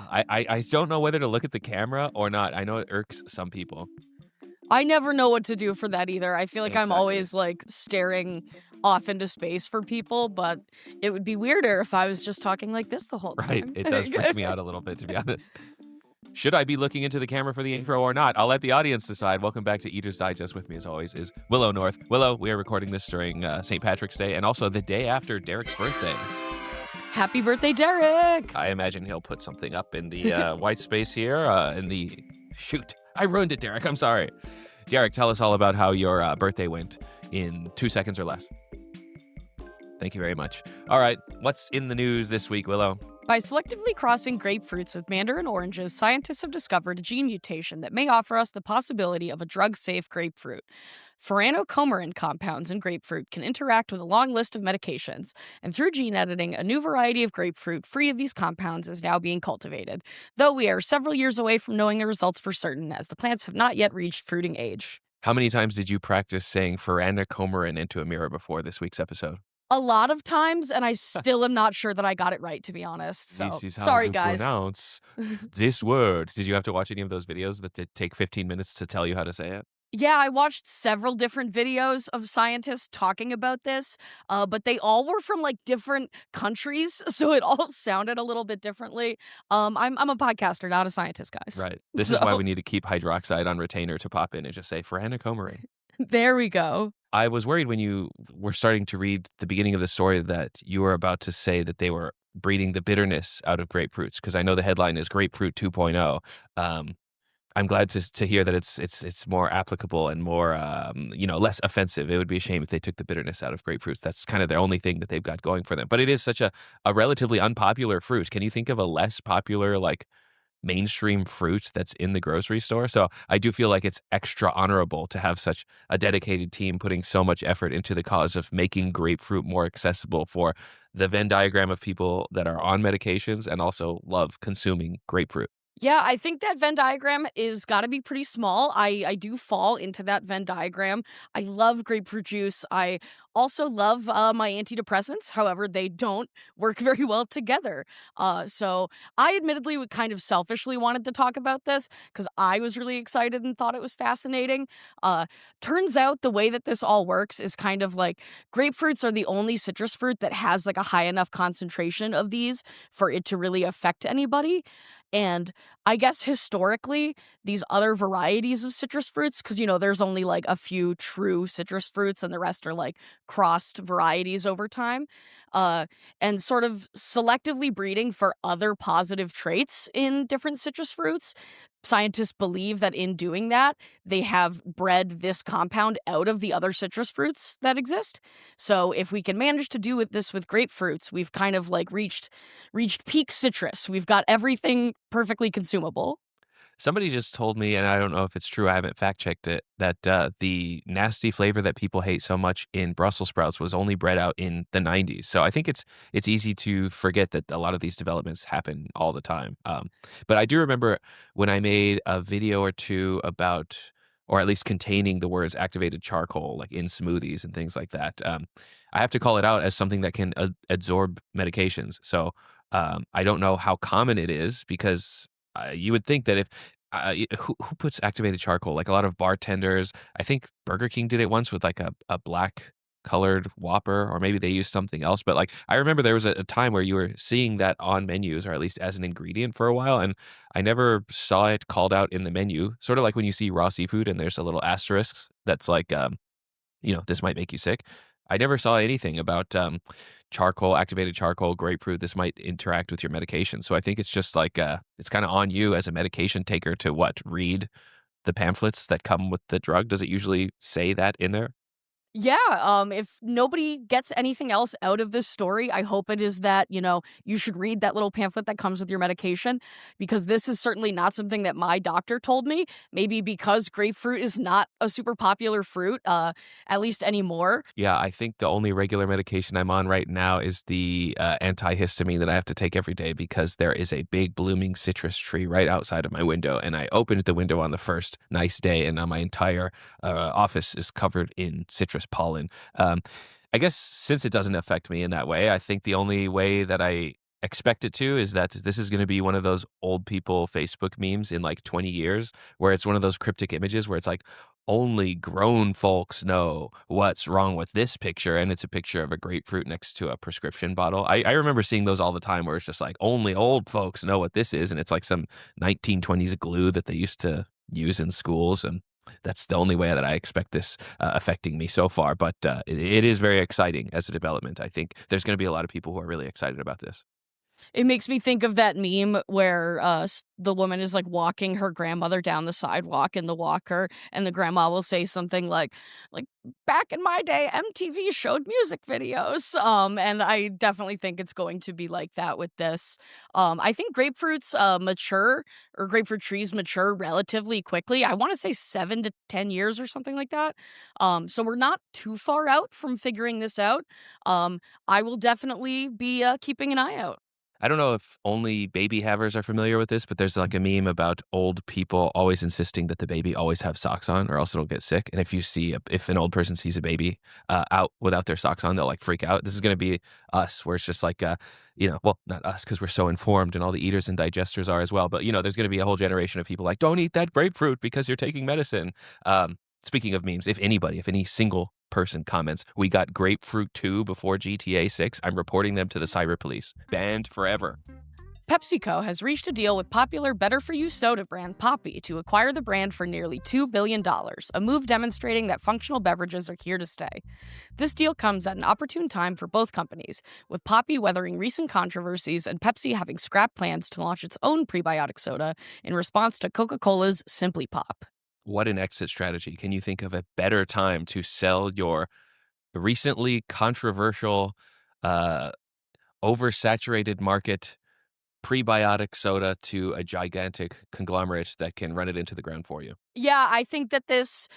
I don't know whether to look at the camera or not. I know it irks some people. I never know what to do for that either. I feel like I'm Exactly. always, like, staring off into space for people, but it would be weirder if I was just talking like this the whole Right. time. It does freak me out a little bit, to be honest. Should I be looking into the camera for the intro or not? I'll let the audience decide. Welcome back to Eater's Digest. With me, as always, is Willow North. Willow, we are recording this during St. Patrick's Day and also the day after Derek's birthday. Happy birthday, Derek! I imagine he'll put something up in the white space here. In the shoot, I ruined it, Derek. I'm sorry. Derek, tell us all about how your birthday went in 2 seconds or less. Thank you very much. All right, what's in the news this week, Willow? By selectively crossing grapefruits with mandarin oranges, scientists have discovered a gene mutation that may offer us the possibility of a drug-safe grapefruit. Furanocoumarin compounds in grapefruit can interact with a long list of medications, and through gene editing, a new variety of grapefruit free of these compounds is now being cultivated, though we are several years away from knowing the results for certain, as the plants have not yet reached fruiting age. How many times did you practice saying Furanocoumarin into a mirror before this week's episode? A lot of times, and I still am not sure that I got it right, to be honest, This so is how sorry, you guys. pronounce this word. Did you have to watch any of those videos that did take 15 minutes to tell you how to say it? Yeah, I watched several different videos of scientists talking about this, but they all were from like different countries, so it all sounded a little bit differently. I'm a podcaster, not a scientist, guys. Right. This is why So we need to keep hydroxide on retainer to pop in and just say Furanocoumarin. there we go. I was worried when you were starting to read the beginning of the story that you were about to say that they were breeding the bitterness out of grapefruits, because I know the headline is Grapefruit 2.0. I'm glad to hear that it's more applicable and more less offensive. It would be a shame if they took the bitterness out of grapefruits. That's kind of the only thing that they've got going for them. But it is such a relatively unpopular fruit. Can you think of a less popular like mainstream fruit that's in the grocery store? So I do feel like it's extra honorable to have such a dedicated team putting so much effort into the cause of making grapefruit more accessible for the Venn diagram of people that are on medications and also love consuming grapefruit. Yeah, I think that Venn diagram is gotta be pretty small. I do fall into that Venn diagram. I love grapefruit juice. I also love my antidepressants. However, they don't work very well together. So I admittedly would kind of selfishly wanted to talk about this because I was really excited and thought it was fascinating. Uh, Turns out the way that this all works is kind of like grapefruits are the only citrus fruit that has like a high enough concentration of these for it to really affect anybody. And I guess historically, these other varieties of citrus fruits, because, there's only like a few true citrus fruits and the rest are like crossed varieties over time, uh, and sort of selectively breeding for other positive traits in different citrus fruits. Scientists believe that in doing that, they have bred this compound out of the other citrus fruits that exist. So if we can manage to do with this with grapefruits, we've kind of like reached peak citrus. We've got everything perfectly consumable. Somebody just told me, and I don't know if it's true, I haven't fact checked it, that the nasty flavor that people hate so much in Brussels sprouts was only bred out in the 90s. So I think it's easy to forget that a lot of these developments happen all the time. But I do remember when I made a video or two about, or at least containing the words activated charcoal, like in smoothies and things like that. I have to call it out as something that can absorb medications. So I don't know how common it is because you would think that if who puts activated charcoal? Like a lot of bartenders. I think Burger King did it once with like a black colored Whopper, or maybe they used something else. But like I remember there was a time where you were seeing that on menus, or at least as an ingredient for a while, and I never saw it called out in the menu. Sort of like when you see raw seafood and there's a little asterisk that's like this might make you sick. I never saw anything about charcoal, activated charcoal, grapefruit. This might interact with your medication. So I think it's just like it's kind of on you as a medication taker to read the pamphlets that come with the drug. Does it usually say that in there? Yeah, if nobody gets anything else out of this story, I hope it is that, you should read that little pamphlet that comes with your medication, because this is certainly not something that my doctor told me. Maybe because grapefruit is not a super popular fruit, at least anymore. Yeah, I think the only regular medication I'm on right now is the antihistamine that I have to take every day because there is a big blooming citrus tree right outside of my window. And I opened the window on the first nice day, and now my entire office is covered in citrus pollen. I guess since it doesn't affect me in that way, I think the only way that I expect it to is that this is gonna be one of those old people Facebook memes in, like, 20 years, where it's one of those cryptic images where it's like, "Only grown folks know what's wrong with this picture," and it's a picture of a grapefruit next to a prescription bottle. I remember seeing those all the time where it's just like, "Only old folks know what this is," and it's like some 1920s glue that they used to use in schools, and that's the only way that I expect this, affecting me so far, but, it is very exciting as a development. I think there's gonna be a lot of people who are really excited about this. It makes me think of that meme where, the woman is, like, walking her grandmother down the sidewalk in the walker, and the grandma will say something like, "Back in my day, MTV showed music videos," and I definitely think it's going to be like that with this. I think grapefruits, mature or grapefruit trees mature relatively quickly. I wanna say 7 to 10 years or something like that. So we're not too far out from figuring this out. Um, I will definitely be, keeping an eye out. I don't know if only baby havers are familiar with this, but there's like a meme about old people always insisting that the baby always have socks on or else it'll get sick. And if you see, if an old person sees a baby out without their socks on, they'll like freak out. This is going to be us, where it's just like, well, not us because we're so informed and all the eaters and digesters are as well. But, there's going to be a whole generation of people like, don't eat that grapefruit because you're taking medicine. Speaking of memes, if any single person comments, "We got Grapefruit 2 before GTA 6, I'm reporting them to the cyber police. Banned forever." PepsiCo has reached a deal with popular Better For You soda brand Poppi to acquire the brand for nearly $2 billion, a move demonstrating that functional beverages are here to stay. This deal comes at an opportune time for both companies, with Poppi weathering recent controversies and Pepsi having scrapped plans to launch its own prebiotic soda in response to Coca Cola's Simply Pop. What an exit strategy. Can you think of a better time to sell your recently controversial, uh, oversaturated market prebiotic soda to a gigantic conglomerate that can run it into the ground for you? Yeah, I think that it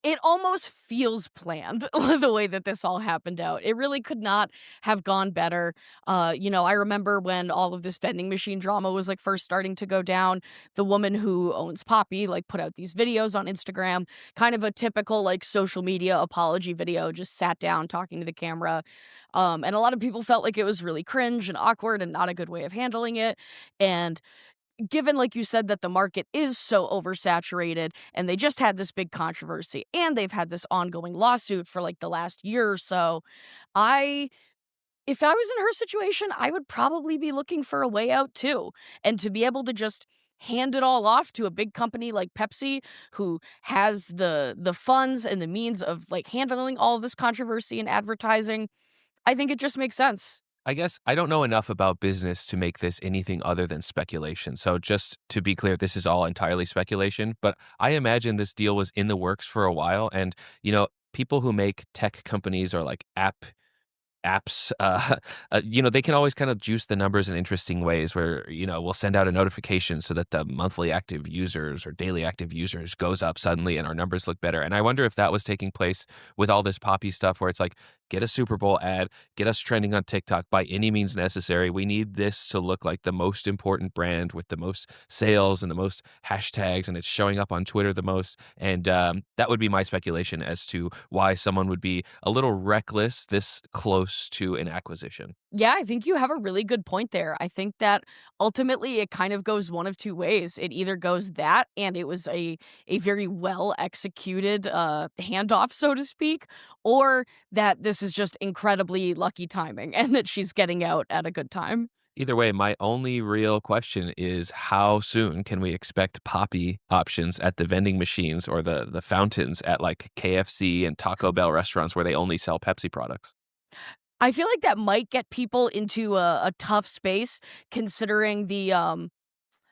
it almost feels planned the way that this all happened out. It really could not have gone better. I remember when all of this vending machine drama was like first starting to go down, the woman who owns Poppy like put out these videos on Instagram, kind of a typical like social media apology video, just sat down talking to the camera. And a lot of people felt like it was really cringe and awkward and not a good way of handling it. And given, like you said, that the market is so oversaturated and they just had this big controversy and they've had this ongoing lawsuit for like the last year or so, I if I was in her situation, I would probably be looking for a way out too. And to be able to just hand it all off to a big company like Pepsi who has the funds and the means of like handling all of this controversy and advertising, I think it just makes sense. I guess I don't know enough about business to make this anything other than speculation. So just to be clear, this is all entirely speculation, but I imagine this deal was in the works for a while. And, people who make tech companies or like apps, they can always kind of juice the numbers in interesting ways where, we'll send out a notification so that the monthly active users or daily active users goes up suddenly and our numbers look better. And I wonder if that was taking place with all this Poppy stuff where it's like, get a Super Bowl ad, get us trending on TikTok by any means necessary. We need this to look like the most important brand with the most sales and the most hashtags, and it's showing up on Twitter the most. And that would be my speculation as to why someone would be a little reckless this close to an acquisition. Yeah, I think you have a really good point there. I think that ultimately it kind of goes one of two ways. It either goes that and it was a very well executed handoff, so to speak, or that this is just incredibly lucky timing and that she's getting out at a good time. Either way, my only real question is how soon can we expect Poppy options at the vending machines or the fountains at like KFC and Taco Bell restaurants where they only sell Pepsi products? I feel like that might get people into a tough space considering the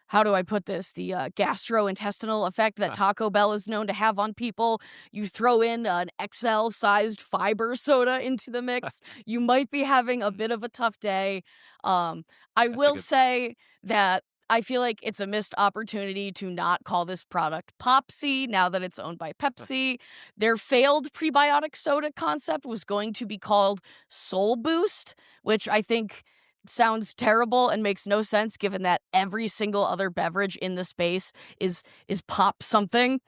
how do I put this? The gastrointestinal effect that Taco Bell is known to have on people. You throw in an XL sized fiber soda into the mix, you might be having a bit of a tough day. I That's a will good point. say that I feel like it's a missed opportunity to not call this product Popsy now that it's owned by Pepsi. Their failed prebiotic soda concept was going to be called Soul Boost, which I think sounds terrible and makes no sense given that every single other beverage in the space is pop something.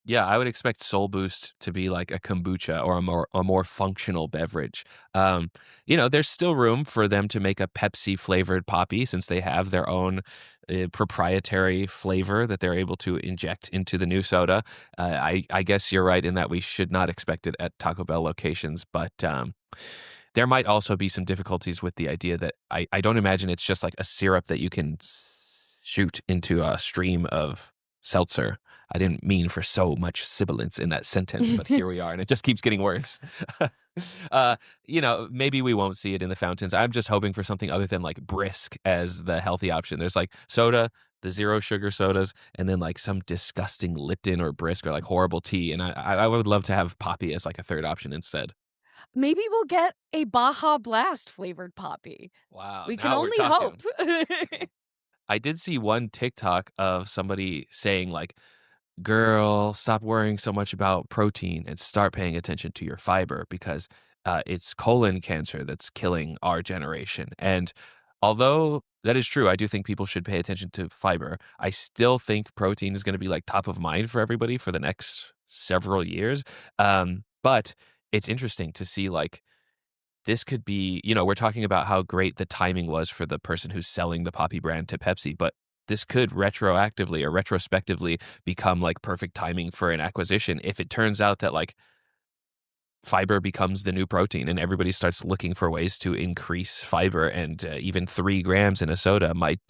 Yeah, I would expect Soul Boost to be like a kombucha or a more functional beverage. Um, there's still room for them to make a Pepsi flavored poppy since they have their own proprietary flavor that they're able to inject into the new soda. I guess you're right in that we should not expect it at Taco Bell locations, but there might also be some difficulties with the idea that I don't imagine it's just like a syrup that you can shoot into a stream of seltzer. I didn't mean for so much sibilance in that sentence, but here we are, and it just keeps getting worse. uh, maybe we won't see it in the fountains. I'm just hoping for something other than like brisk as the healthy option. There's like soda, the zero sugar sodas, and then like some disgusting Lipton or brisk or like horrible tea. And I would love to have Poppy as like a third option instead. Maybe we'll get a Baja Blast flavored poppy. Wow, We can now we're only hope. talking. I did see one TikTok of somebody saying like, "Girl, stop worrying so much about protein and start paying attention to your fiber because it's colon cancer that's killing our generation." And although that is true, I do think people should pay attention to fiber. I still think protein is going to be like top of mind for everybody for the next several years. But it's interesting to see like this could be, we're talking about how great the timing was for the person who's selling the Poppy brand to Pepsi, but this could retroactively or retrospectively become like perfect timing for an acquisition if it turns out that like fiber becomes the new protein and everybody starts looking for ways to increase fiber and even 3 grams in a soda might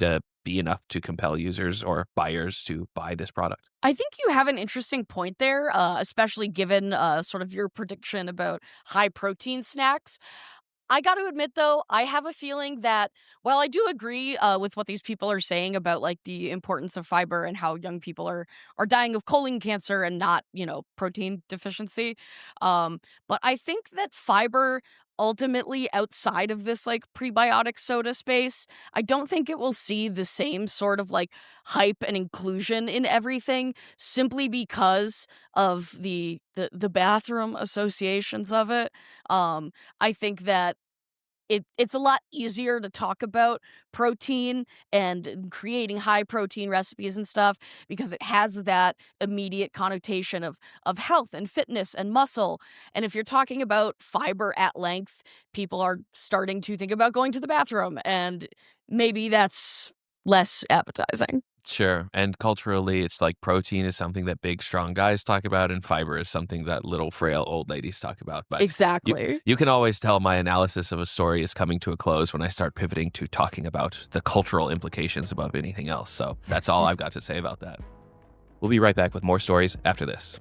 be enough to compel users or buyers to buy this product. I think you have an interesting point there, especially given sort of your prediction about high protein snacks. I got to admit, though, I have a feeling that while I do agree with what these people are saying about like the importance of fiber and how young people are dying of colon cancer and not, protein deficiency, but I think that fiber ultimately outside of this like prebiotic soda space, I don't think it will see the same sort of like hype and inclusion in everything simply because of the bathroom associations of it. I think that it's a lot easier to talk about protein and creating high protein recipes and stuff because it has that immediate connotation of health and fitness and muscle. And if you're talking about fiber at length, people are starting to think about going to the bathroom, and maybe that's less appetizing. Sure. And culturally, it's like protein is something that big, strong guys talk about, and fiber is something that little, frail old ladies talk about. But you, Exactly. you can always tell my analysis of a story is coming to a close when I start pivoting to talking about the cultural implications above anything else. So that's all I've got to say about that. We'll be right back with more stories after this.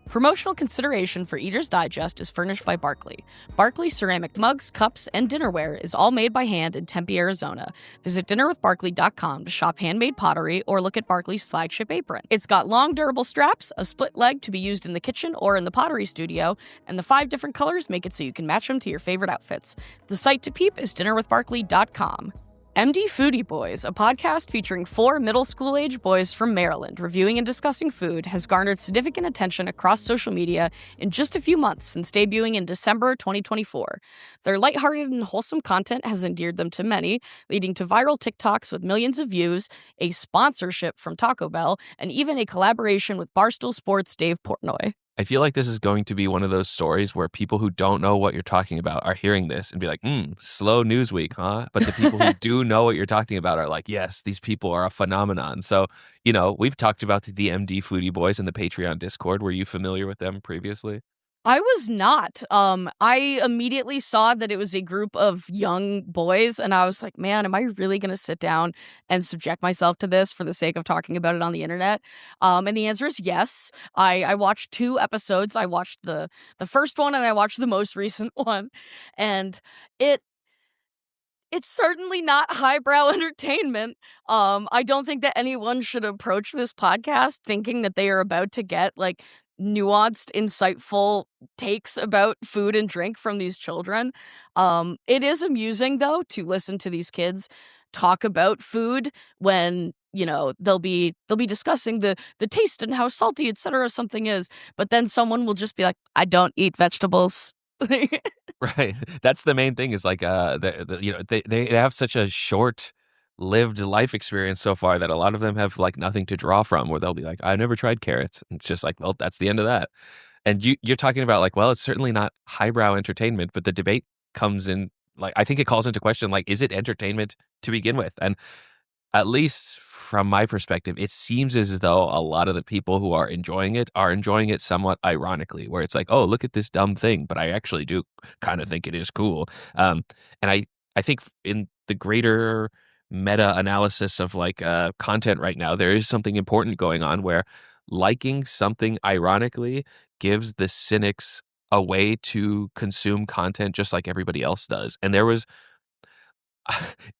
Promotional consideration for Eater's Digest is furnished by Barkley. Barkley ceramic mugs, cups, and dinnerware is all made by hand in Tempe, Arizona. Visit dinnerwithbarkley.com to shop handmade pottery or look at Barkley's flagship apron. It's got long, durable straps, a split leg to be used in the kitchen or in the pottery studio, and the 5 different colors make it so you can match them to your favorite outfits. The site to peep is dinnerwithbarkley.com. MD Foodie Boys, a podcast featuring 4 middle school age boys from Maryland reviewing and discussing food, has garnered significant attention across social media in just a few months since debuting in December 2024. Their lighthearted and wholesome content has endeared them to many, leading to viral TikToks with millions of views, a sponsorship from Taco Bell, and even a collaboration with Barstool Sports' Dave Portnoy. I feel like this is going to be one of those stories where people who don't know what you're talking about are hearing this and be like, slow news week, huh? But the people who do know what you're talking about are like, yes, these people are a phenomenon. So, we've talked about the MD Foodie Boys in the Patreon Discord. Were you familiar with them previously? I was not. I immediately saw that it was a group of young boys, and I was like, man, am I really going to sit down and subject myself to this for the sake of talking about it on the internet? And the answer is yes. I watched 2 episodes. I watched the first one and I watched the most recent one. And it it's certainly not highbrow entertainment. I don't think that anyone should approach this podcast thinking that they are about to get like nuanced, insightful takes about food and drink from these children. It is amusing though to listen to these kids talk about food when they'll be discussing the taste and how salty etc something is, but then someone will just be like, I don't eat vegetables. Right. That's the main thing is like they have such a short lived life experience so far that a lot of them have like nothing to draw from, where they'll be like, I never tried carrots. And it's just like, well, that's the end of that. And you're talking about like, well, it's certainly not highbrow entertainment, but the debate comes in, like, I think it calls into question, like, is it entertainment to begin with? And at least from my perspective, it seems as though a lot of the people who are enjoying it somewhat ironically, where it's like, oh, look at this dumb thing, but I actually do kind of think it is cool. And I think in the greater meta analysis of like content right now, there is something important going on where liking something ironically gives the cynics a way to consume content just like everybody else does. And there was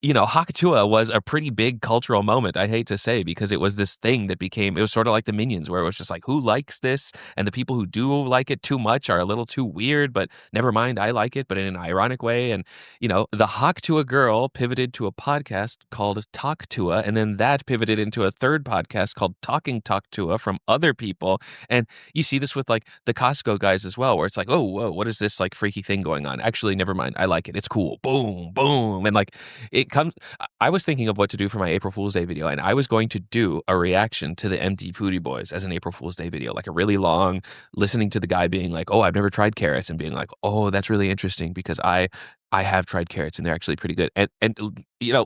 Hakatua was a pretty big cultural moment, I hate to say, because it was this thing that became it was sort of like the Minions, where it was just like, who likes this? And the people who do like it too much are a little too weird, but never mind, I like it, but in an ironic way. And, the Hakatua girl pivoted to a podcast called Talktua, and then that pivoted into a third podcast called Talking Talktua from other people. And you see this with like the Costco guys as well, where it's like, oh, whoa, what is this like freaky thing going on? Actually, never mind, I like it. It's cool. Boom, boom. And like, it comes I was thinking of what to do for my April Fool's Day video, and I was going to do a reaction to the MD Foodie Boys as an April Fool's Day video, like a really long, listening to the guy being like, "Oh, I've never tried carrots," and being like, "Oh, that's really interesting because I have tried carrots and they're actually pretty good." And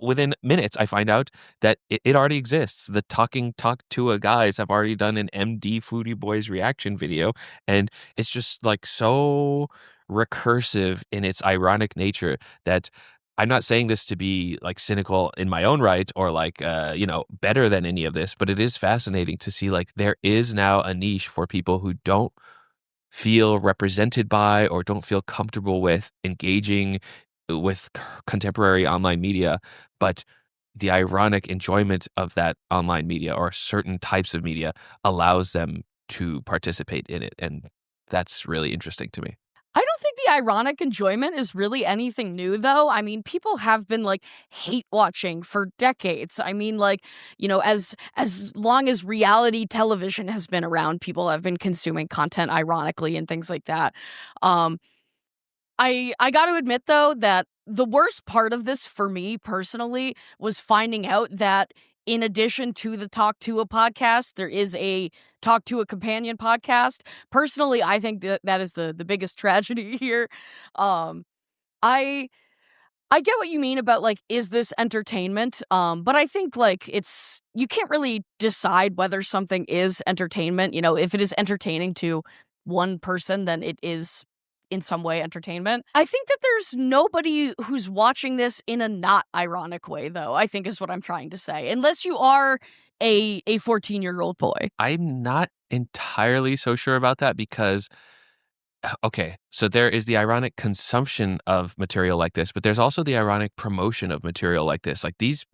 within minutes, I find out that it already exists. The Talking Talk to a guys have already done an MD Foodie Boys reaction video, and it's just like so recursive in its ironic nature that I'm not saying this to be like cynical in my own right or like better than any of this, but it is fascinating to see like there is now a niche for people who don't feel represented by or don't feel comfortable with engaging with contemporary online media, but the ironic enjoyment of that online media or certain types of media allows them to participate in it, and that's really interesting to me. I don't think the ironic enjoyment is really anything new, though. I mean, people have been like hate watching for decades. I mean, like, as long as reality television has been around, people have been consuming content ironically and things like that. Um, I got to admit though that the worst part of this for me personally was finding out that in addition to the Talk to a podcast, there is a Talk to a companion podcast. Personally, I think that that is the biggest tragedy here. Um I I get what you mean about like, is this entertainment? But I think like you can't really decide whether something is entertainment. If it is entertaining to one person, then it is in some way entertainment. I think that there's nobody who's watching this in a not ironic way, though, I think is what I'm trying to say. Unless you are a 14-year-old boy. I'm not entirely so sure about that because okay, so there is the ironic consumption of material like this, but there's also the ironic promotion of material like this. Like these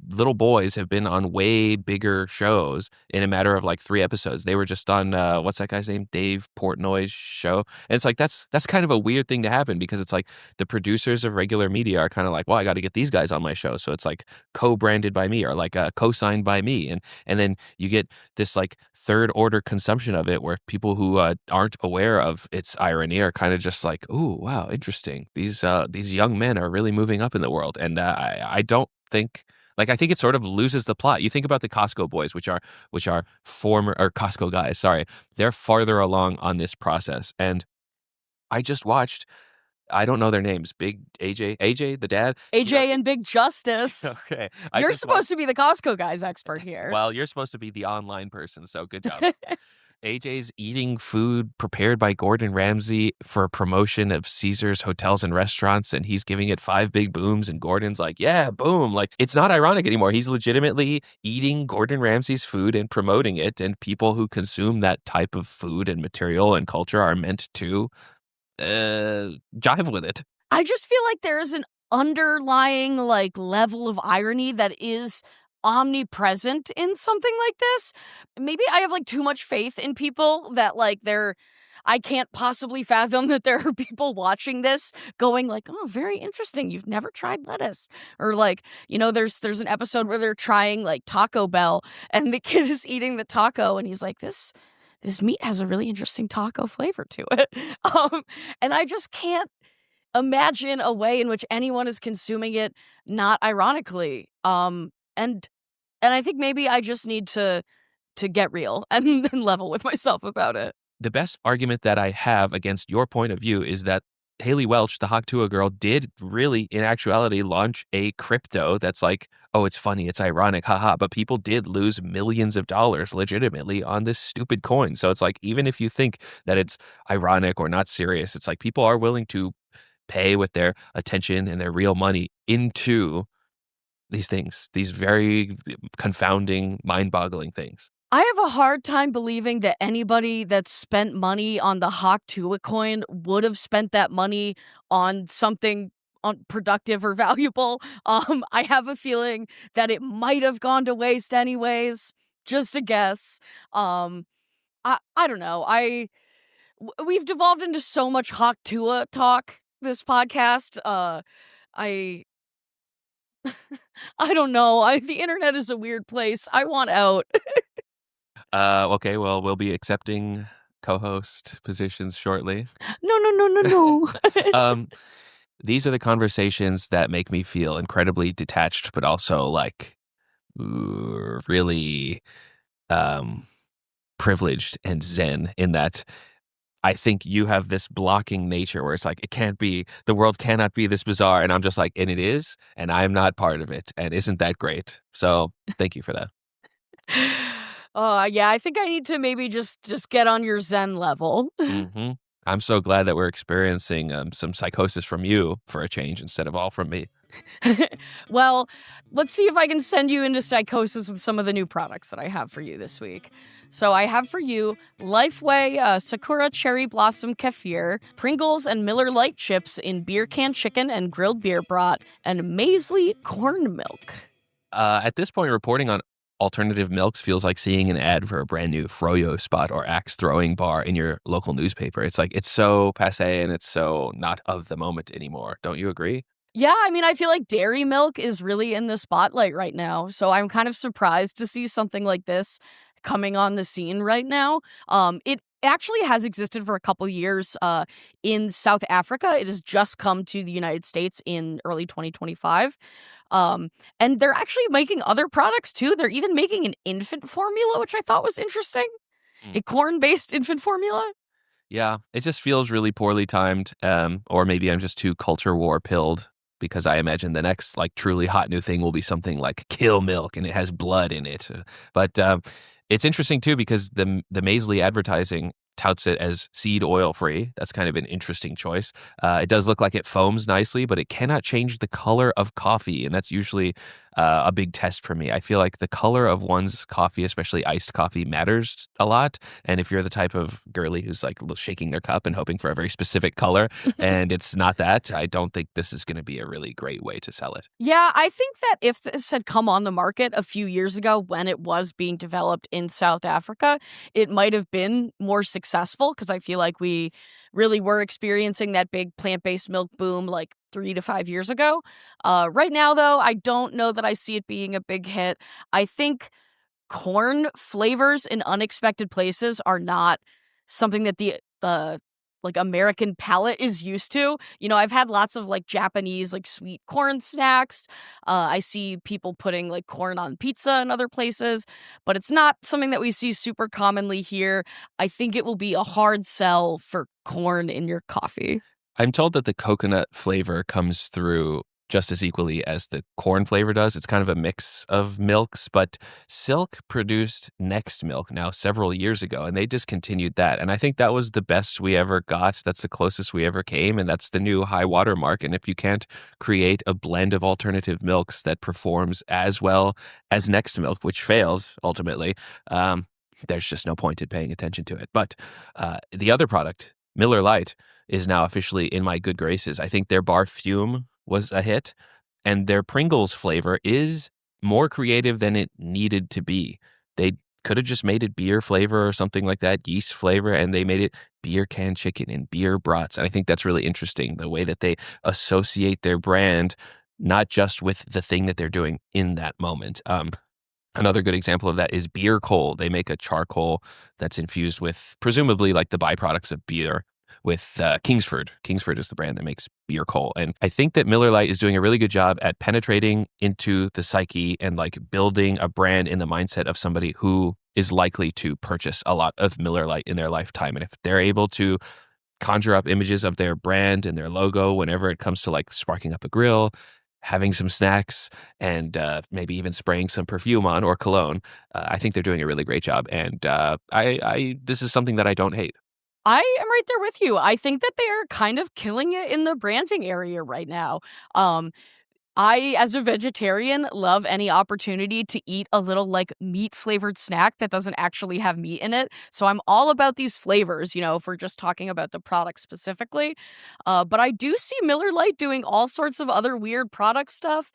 little boys have been on way bigger shows in a matter of like 3 episodes. They were just on what's that guy's name? Dave Portnoy's show. And it's like that's kind of a weird thing to happen because it's like the producers of regular media are kind of like, well, I got to get these guys on my show. So it's like co-branded by me or like co-signed by me. And then you get this like third order consumption of it where people who aren't aware of its irony are kind of just like, ooh, wow, interesting. These young men are really moving up in the world. And I don't think like I think it sort of loses the plot. You think about the Costco boys, which are former or Costco guys, sorry. They're farther along on this process. And I just watched I don't know their names. Big AJ, the dad. AJ and Big Justice. Okay. I You're just watched supposed to be the Costco guy's expert here. well, you're supposed to be the online person, so good job. AJ's eating food prepared by Gordon Ramsay for promotion of Caesar's hotels and restaurants, and he's giving it 5 big booms, and Gordon's like, yeah, boom. Like, it's not ironic anymore. He's legitimately eating Gordon Ramsay's food and promoting it, and people who consume that type of food and material and culture are meant to jive with it. I just feel like there is an underlying like level of irony that is omnipresent in something like this. Maybe I have like too much faith in people that like I can't possibly fathom that there are people watching this going like, "Oh, very interesting. You've never tried lettuce." Or like, there's an episode where they're trying like Taco Bell and the kid is eating the taco and he's like, This meat has a really interesting taco flavor to it." And I just can't imagine a way in which anyone is consuming it not ironically. And I think maybe I just need to get real and level with myself about it. The best argument that I have against your point of view is that Haley Welch, the Hawk Tuah girl, did really, in actuality, launch a crypto that's like, oh, it's funny, it's ironic, haha. But people did lose millions of dollars legitimately on this stupid coin. So it's like, even if you think that it's ironic or not serious, it's like people are willing to pay with their attention and their real money into these things, these very confounding, mind boggling things. I have a hard time believing that anybody that spent money on the Hawk Tuah coin would have spent that money on something productive or valuable. I have a feeling that it might have gone to waste anyways. Just a guess. Um, I don't know. We've devolved into so much Hawk Tuah talk this podcast. I I don't know. The internet is a weird place. I want out. Okay, well, we'll be accepting co-host positions shortly. No, no, no, no, no. Um, these are the conversations that make me feel incredibly detached, but also like really um, privileged and zen in that I think you have this blocking nature where it's like, it can't be, the world cannot be this bizarre. And I'm just like, and it is, and I'm not part of it. And isn't that great? So thank you for that. Yeah, I think I need to maybe just get on your zen level. hmm I'm so glad that we're experiencing some psychosis from you for a change instead of all from me. Well, let's see if I can send you into psychosis with some of the new products that I have for you this week. So I have for you Lifeway Sakura Cherry Blossom Kefir, Pringles and Miller Lite chips in beer can chicken and grilled beer brat, and Maisley corn milk. At this point, reporting on alternative milks feels like seeing an ad for a brand new Froyo spot or axe throwing bar in your local newspaper. It's like, it's so passe and it's so not of the moment anymore. Don't you agree? Yeah, I mean, I feel like dairy milk is really in the spotlight right now. So I'm kind of surprised to see something like this coming on the scene right now. It actually has existed for a couple years in South Africa. It has just come to the United States in early 2025. And they're actually making other products too. They're even making an infant formula, which I thought was interesting. Mm. A corn-based infant formula. Yeah, it just feels really poorly timed. Or maybe I'm just too culture war pilled because I imagine the next like truly hot new thing will be something like Kill Milk and it has blood in it. But it's interesting too because the Maisley advertising touts it as seed oil free. That's kind of an interesting choice. It does look like it foams nicely, but it cannot change the color of coffee, and that's usually a big test for me. I feel like the color of one's coffee, especially iced coffee, matters a lot. And if you're the type of girly who's like shaking their cup and hoping for a very specific color, and it's not that, I don't think this is going to be a really great way to sell it. Yeah, I think that if this had come on the market a few years ago when it was being developed in South Africa, it might have been more successful because I feel like we really were experiencing that big plant-based milk boom like 3 to 5 years ago. Right now, though, I don't know that I see it being a big hit. I think corn flavors in unexpected places are not something that the like American palate is used to. You know, I've had lots of like Japanese like sweet corn snacks. I see people putting like corn on pizza and other places, but it's not something that we see super commonly here. I think it will be a hard sell for corn in your coffee. I'm told that the coconut flavor comes through just as equally as the corn flavor does. It's kind of a mix of milks, but Silk produced Next Milk now several years ago, and they discontinued that. And I think that was the best we ever got. That's the closest we ever came, and that's the new high water mark. And if you can't create a blend of alternative milks that performs as well as Next Milk, which failed ultimately, there's just no point in paying attention to it. But the other product, Miller Lite, is now officially in my good graces. I think their bar fume was a hit, and their Pringles flavor is more creative than it needed to be. They could have just made it beer flavor or something like that, yeast flavor, and they made it beer can chicken and beer brats. And I think that's really interesting, the way that they associate their brand, not just with the thing that they're doing in that moment. Another good example of that is beer coal. They make a charcoal that's infused with presumably like the byproducts of beer, with Kingsford. Kingsford is the brand that makes beer coal. And I think that Miller Lite is doing a really good job at penetrating into the psyche and like building a brand in the mindset of somebody who is likely to purchase a lot of Miller Lite in their lifetime. And if they're able to conjure up images of their brand and their logo whenever it comes to like sparking up a grill, having some snacks, and maybe even spraying some perfume on or cologne, I think they're doing a really great job. And I this is something that I don't hate. I am right there with you. I think that they are kind of killing it in the branding area right now. Um, I, as a vegetarian, love any opportunity to eat a little like meat flavored snack that doesn't actually have meat in it. So I'm all about these flavors, if we're just talking about the product specifically. But I do see Miller Lite doing all sorts of other weird product stuff.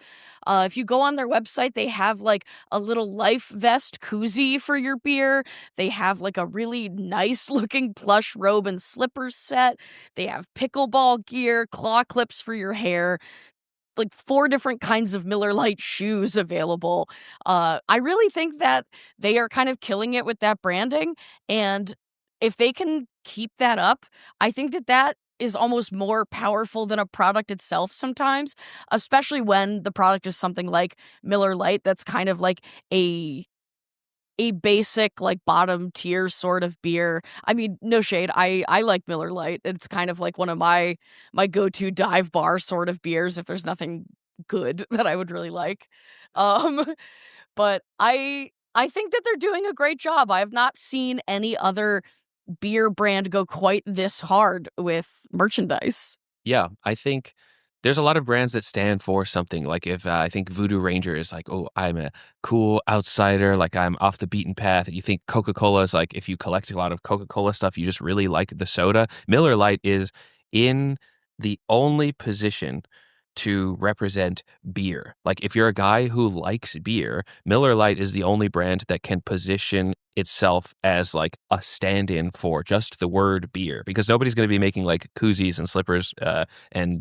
If you go on their website, they have like a little life vest koozie for your beer. They have like a really nice looking plush robe and slippers set. They have pickleball gear, claw clips for your hair, like 4 different kinds of Miller Lite shoes available. I really think that they are kind of killing it with that branding, and if they can keep that up, I think that that is almost more powerful than a product itself sometimes, especially when the product is something like Miller Lite that's kind of like a basic, like, bottom tier sort of beer. I mean, no shade, I like Miller Lite. It's kind of like one of my go-to dive bar sort of beers if there's nothing good that I would really like. Um, but I think that they're doing a great job. I have not seen any other beer brand go quite this hard with merchandise. Yeah, I think there's a lot of brands that stand for something. Like if I think Voodoo Ranger is like, oh, I'm a cool outsider, like I'm off the beaten path. And you think Coca-Cola is like, if you collect a lot of Coca-Cola stuff, you just really like the soda. Miller Lite is in the only position to represent beer. Like if you're a guy who likes beer, Miller Lite is the only brand that can position itself as like a stand-in for just the word beer, because nobody's going to be making like koozies and slippers and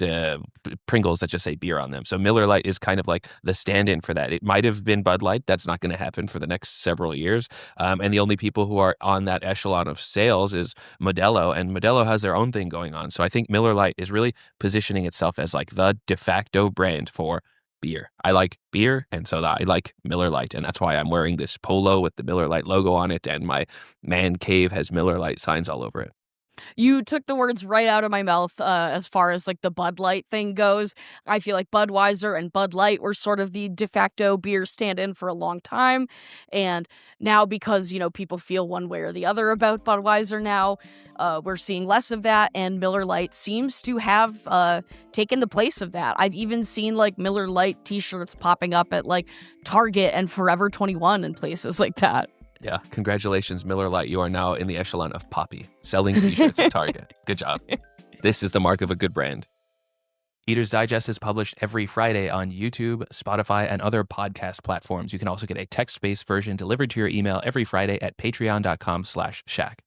Pringles that just say beer on them. So Miller Lite is kind of like the stand-in for that. It might have been Bud Light. That's not going to happen for the next several years. And the only people who are on that echelon of sales is Modelo, and Modelo has their own thing going on. So I think Miller Lite is really positioning itself as like the de facto brand for beer. I like beer, and so I like Miller Lite, and that's why I'm wearing this polo with the Miller Lite logo on it, and my man cave has Miller Lite signs all over it. You took the words right out of my mouth, as far as, like, the Bud Light thing goes. I feel like Budweiser and Bud Light were sort of the de facto beer stand-in for a long time, and now because, people feel one way or the other about Budweiser now, we're seeing less of that, and Miller Lite seems to have, taken the place of that. I've even seen, like, Miller Lite t-shirts popping up at, like, Target and Forever 21 and places like that. Yeah, congratulations, Miller Lite. You are now in the echelon of Poppy, selling t-shirts at Target. Good job. This is the mark of a good brand. Eater's Digest is published every Friday on YouTube, Spotify, and other podcast platforms. You can also get a text-based version delivered to your email every Friday at patreon.com/shack.